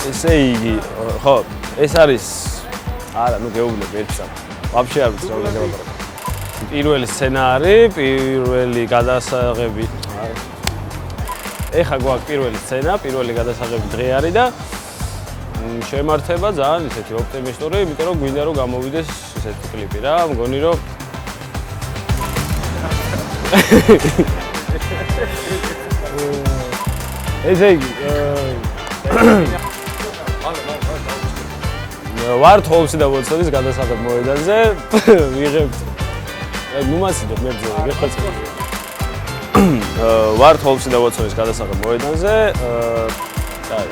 ესე იგი, ხო, ეს არის არა, ნუ გეუბნები ერთი სამ. Вообще არ ვიცი რა უნდა გავაკეთო. პირველი სცენარი, პირველი გადასაღები. ეხა გვაქვს პირველი სცენა, პირველი გადასაღები დღე არის და შემართება ძალიან ისეთი ოპტიმისტური, იმიტომ რომ გვინდა რომ გამოვიდეს ესეთი კლიპი რა, მგონი რომ ესე იგი ვართ ხოლმე და ვოცოდის გადასაღებ მოედანზე ვიღებთ ნუმასიდო მეძე გეხოცე ვართ ხოლმე და ვოცოდის გადასაღებ მოედანზე აი